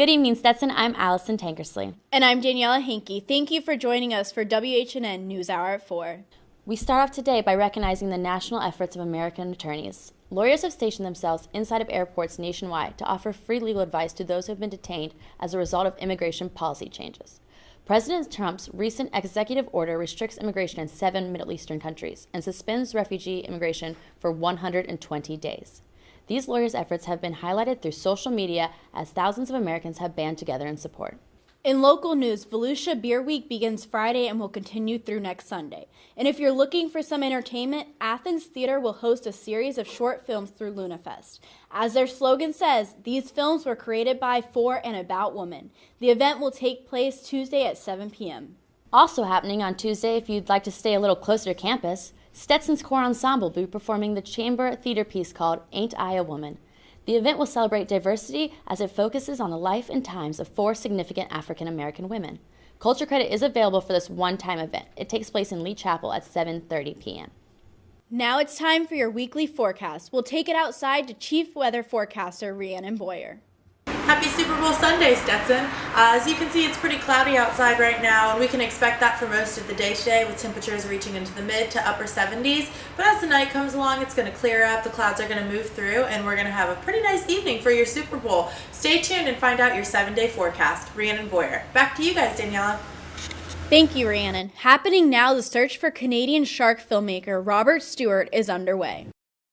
Good evening, Stetson. I'm Allison Tankersley. And I'm Daniella Hankey. Thank you for joining us for WHNN News Hour at 4. We start off today by recognizing the national efforts of American attorneys. Lawyers have stationed themselves inside of airports nationwide to offer free legal advice to those who have been detained as a result of immigration policy changes. President Trump's recent executive order restricts immigration in 7 Middle Eastern countries and suspends refugee immigration for 120 days. These lawyers' efforts have been highlighted through social media as thousands of Americans have band together in support. In local news, Volusia Beer Week begins Friday and will continue through next Sunday. And if you're looking for some entertainment, Athens Theater will host a series of short films through LunaFest. As their slogan says, these films were created by, for, and about women. The event will take place Tuesday at 7 p.m. Also happening on Tuesday, if you'd like to stay a little closer to campus, Stetson's Core Ensemble will be performing the chamber theater piece called Ain't I a Woman? The event will celebrate diversity as it focuses on the life and times of 4 significant African American women. Culture credit is available for this one-time event. It takes place in Lee Chapel at 7:30 p.m. Now it's time for your weekly forecast. We'll take it outside to Chief Weather Forecaster Rhiannon Boyer. Happy Super Bowl Sunday, Stetson. As you can see, it's pretty cloudy outside right now, and we can expect that for most of the day today, with temperatures reaching into the mid to upper 70s. But as the night comes along, it's going to clear up, the clouds are going to move through, and we're going to have a pretty nice evening for your Super Bowl. Stay tuned and find out your 7-day forecast. Rhiannon Boyer. Back to you guys, Daniella. Thank you, Rhiannon. Happening now, the search for Canadian shark filmmaker Robert Stewart is underway.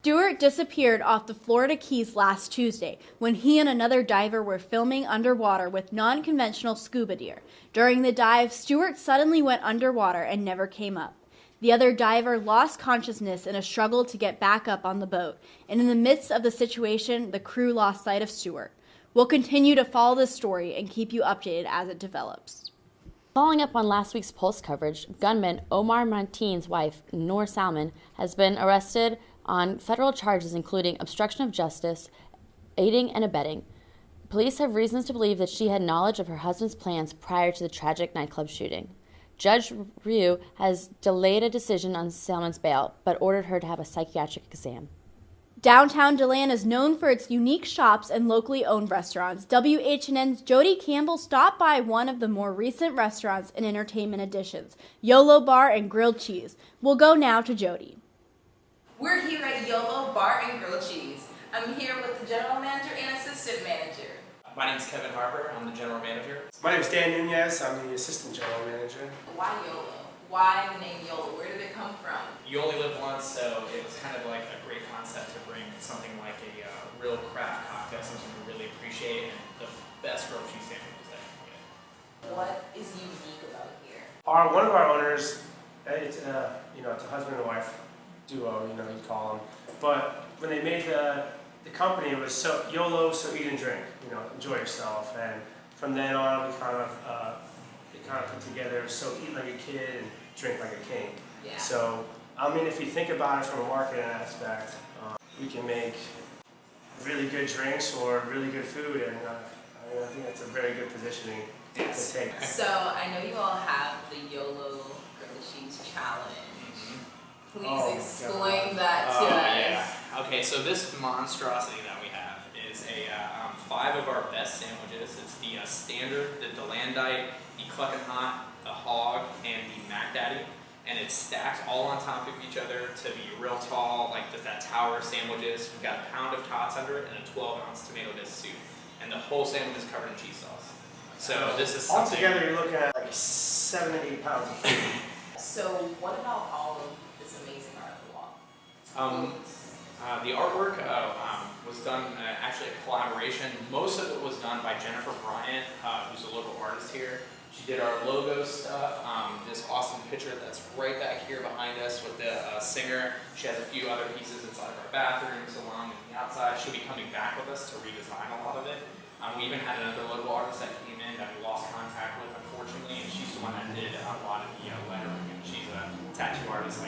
Stewart disappeared off the Florida Keys last Tuesday when he and another diver were filming underwater with non-conventional scuba gear. During the dive, Stewart suddenly went underwater and never came up. The other diver lost consciousness in a struggle to get back up on the boat, and in the midst of the situation, the crew lost sight of Stewart. We'll continue to follow this story and keep you updated as it develops. Following up on last week's Pulse coverage, gunman Omar Martin's wife, Noor Salman, has been arrested on federal charges including obstruction of justice, aiding and abetting. Police have reasons to believe that she had knowledge of her husband's plans prior to the tragic nightclub shooting. Judge Ryu has delayed a decision on Salman's bail, but ordered her to have a psychiatric exam. Downtown DeLand is known for its unique shops and locally owned restaurants. WHNN's Jodi Campbell stopped by one of the more recent restaurants and entertainment additions, YOLO Bar and Grilled Cheese. We'll go now to Jodi. We're here at YOLO Bar and Grilled Cheese. I'm here with the general manager and assistant manager. My name's Kevin Harper. I'm the general manager. My name's Dan Nunez. I'm the assistant general manager. Why YOLO? Why the name YOLO? Where did it come from? You only live once, so it was kind of like a great concept to bring something like a real craft cocktail, something we really appreciate, and the best grilled cheese sandwiches that you can get. What is unique about here? One of our owners, it's a husband and wife duo, you'd call them. But when they made the company, it was so YOLO, so eat and drink, enjoy yourself. And from then on, we kind of put together, so eat like a kid and drink like a king. Yeah. So, if you think about it from a marketing aspect, we can make really good drinks or really good food, and I think that's a very good positioning to take. So, I know you all have the YOLO Grilled Cheese Challenge. Please explain that to us. Yeah. Okay, so this monstrosity that we have is 5 of our best sandwiches. It's the standard, the Delandite, the Cluckin' Hot, the Hog, and the Mac Daddy. And it's stacked all on top of each other to be real tall, like that tower of sandwiches. We've got a pound of tots under it and a 12-ounce tomato disc soup. And the whole sandwich is covered in cheese sauce. So this is something... Altogether, you're looking at like 7 to 8 pounds of food. So what about all of this amazing art on the wall? The artwork was done actually a collaboration. Most of it was done by Jennifer Bryant, who's a local artist here. She did our logo stuff, this awesome picture that's right back here behind us with the singer. She has a few other pieces inside of our bathrooms along the outside. She'll be coming back with us to redesign a lot of it. We even had another local artist that came in that we lost contact with, unfortunately, and she's the one that did a lot of the lettering. And she's a tattoo artist,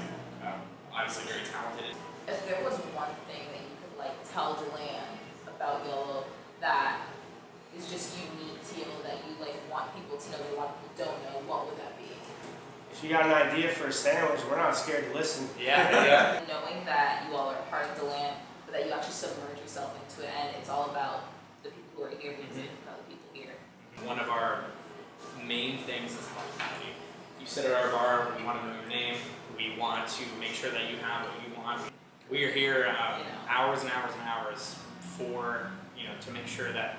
obviously very talented. If there was one thing that you could tell DeLand about YOLO that is just unique to YOLO that you want people to know that a lot of people don't know, what would that be? If you got an idea for a sandwich, we're not scared to listen. Yeah. Knowing that you all are part of DeLand, but that you actually submerge yourself into it, and it's all about the people who are here because of other people here. One of our main things is hospitality. You sit at our bar, we want to know your name, we want to make sure that you have what you want. We are here hours and hours and hours for, to make sure that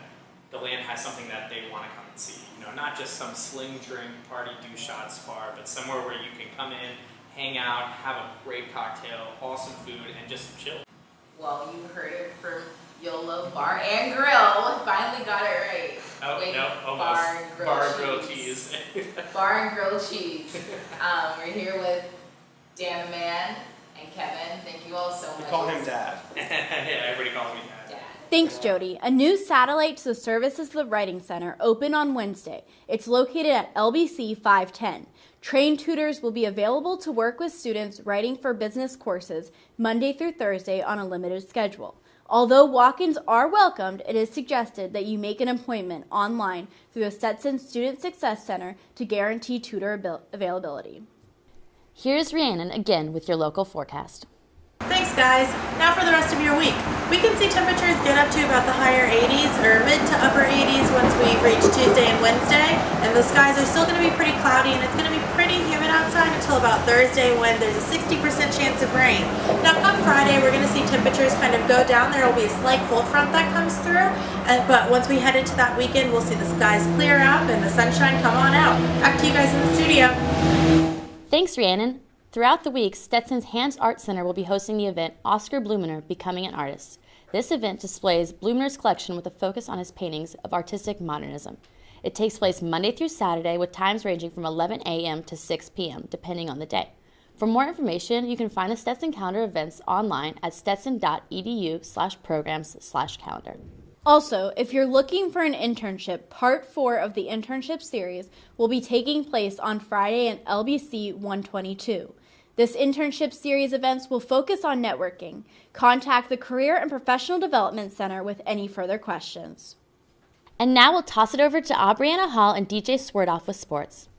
the land has something that they want to come and see. Not just some sling drink, party, do shots bar, but somewhere where you can come in, hang out, have a great cocktail, awesome food, and just chill. Well, you heard it from YOLO Bar and Grill. Finally got it right. Oh, Wait, no, almost. Bar and Grill cheese. Bar and Grill cheese. We're here with Dan the Man and Kevin. Thank you all so much. We call him Dad. Yeah, everybody calls me Dad. Thanks, Jodi. A new satellite to the services of the Writing Center opened on Wednesday. It's located at LBC 510. Trained tutors will be available to work with students writing for business courses Monday through Thursday on a limited schedule. Although walk-ins are welcomed, it is suggested that you make an appointment online through the Stetson Student Success Center to guarantee tutor availability. Here's Rhiannon again with your local forecast. Thanks, guys. Now for the rest of your week. We can see temperatures get up to about the higher 80s or mid to upper 80s once we reach Tuesday and Wednesday, and the skies are still going to be pretty cloudy, and it's going to be pretty humid outside until about Thursday when there's a 60% chance of rain. Now come Friday, we're going to see temperatures kind of go down. There will be a slight cold front that comes through, but once we head into that weekend, we'll see the skies clear up and the sunshine come on out. Back to you guys in the studio. Thanks, Rhiannon. Throughout the week, Stetson's Hands Art Center will be hosting the event Oscar Blumener Becoming an Artist. This event displays Blumener's collection with a focus on his paintings of artistic modernism. It takes place Monday through Saturday with times ranging from 11 a.m. to 6 p.m., depending on the day. For more information, you can find the Stetson calendar events online at stetson.edu/programs/calendar. Also, if you're looking for an internship, Part 4 of the internship series will be taking place on Friday at LBC 122. This internship series events will focus on networking. Contact the Career and Professional Development Center with any further questions. And now we'll toss it over to Aubrianna Halls and DJ Swerdloff with sports.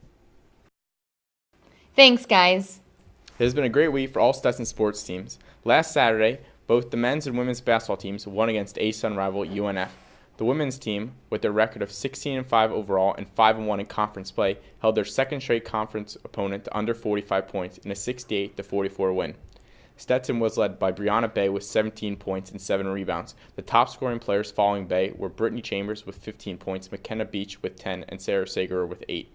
Thanks, guys. It has been a great week for all Stetson sports teams. Last Saturday, both the men's and women's basketball teams won against A-Sun rival UNF. The women's team, with their record of 16-5 overall and 5-1 in conference play, held their second straight conference opponent to under 45 points in a 68-44 win. Stetson was led by Brianna Bay with 17 points and 7 rebounds. The top scoring players following Bay were Brittany Chambers with 15 points, McKenna Beach with 10, and Sarah Sager with 8.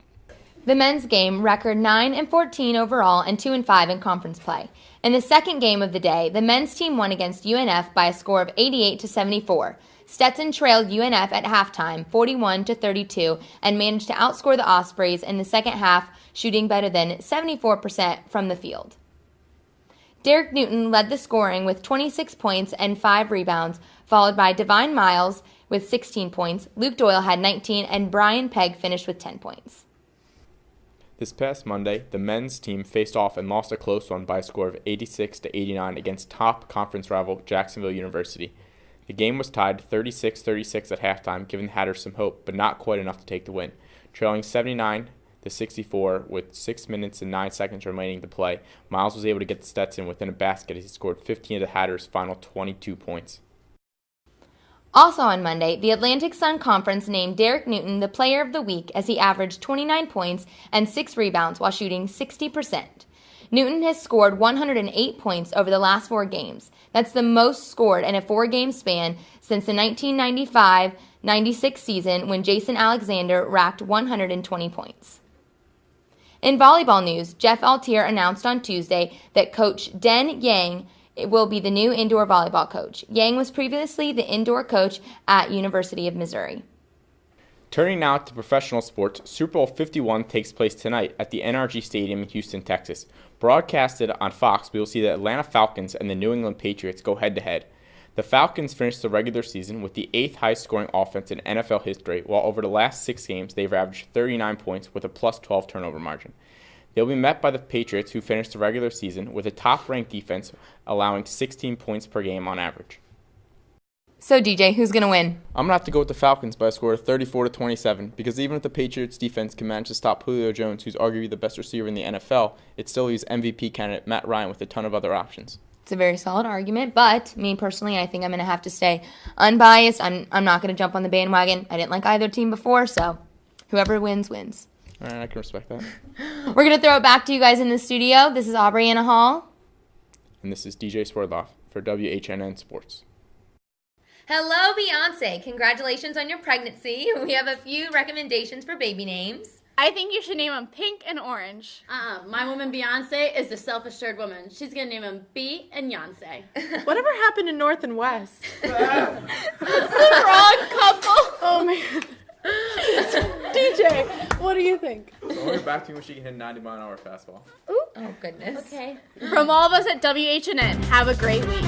The men's game, record 9-14 overall and 2-5 in conference play. In the second game of the day, the men's team won against UNF by a score of 88-74. Stetson trailed UNF at halftime, 41-32, and managed to outscore the Ospreys in the second half, shooting better than 74% from the field. Derek Newton led the scoring with 26 points and 5 rebounds, followed by Divine Miles with 16 points, Luke Doyle had 19, and Brian Pegg finished with 10 points. This past Monday, the men's team faced off and lost a close one by a score of 86-89 against top conference rival Jacksonville University. The game was tied 36-36 at halftime, giving the Hatters some hope, but not quite enough to take the win. Trailing 79-64 with 6 minutes and 9 seconds remaining to play, Miles was able to get the Stetson within a basket as he scored 15 of the Hatters' final 22 points. Also on Monday, the Atlantic Sun Conference named Derek Newton the Player of the Week as he averaged 29 points and 6 rebounds while shooting 60%. Newton has scored 108 points over the last 4 games. That's the most scored in a 4-game span since the 1995-96 season when Jason Alexander racked 120 points. In volleyball news, Jeff Altier announced on Tuesday that coach Den Yang will be the new indoor volleyball coach. Yang was previously the indoor coach at University of Missouri. Turning now to professional sports, Super Bowl 51 takes place tonight at the NRG Stadium in Houston, Texas. Broadcasted on Fox, we will see the Atlanta Falcons and the New England Patriots go head-to-head. The Falcons finished the regular season with the 8th highest-scoring offense in NFL history, while over the last 6 games they've averaged 39 points with a plus 12 turnover margin. They'll be met by the Patriots, who finished the regular season with a top-ranked defense, allowing 16 points per game on average. So, DJ, who's going to win? I'm going to have to go with the Falcons by a score of 34-27, because even if the Patriots defense can manage to stop Julio Jones, who's arguably the best receiver in the NFL, it still leaves MVP candidate Matt Ryan with a ton of other options. It's a very solid argument, but me personally, I think I'm going to have to stay unbiased. I'm not going to jump on the bandwagon. I didn't like either team before, so Whoever wins, wins. All right, I can respect that. We're going to throw it back to you guys in the studio. This is Aubrianna Halls. And this is DJ Swerdloff for WHNN Sports. Hello, Beyonce. Congratulations on your pregnancy. We have a few recommendations for baby names. I think you should name them Pink and Orange. My woman Beyonce is the self-assured woman. She's gonna name him B and Yonsei. Whatever happened to North and West? It's the wrong couple. Oh man. DJ, what do you think? So we're back to when she can hit 90-mile-an-hour fastball. Oh, goodness. Okay. From all of us at WHNN, have a great week.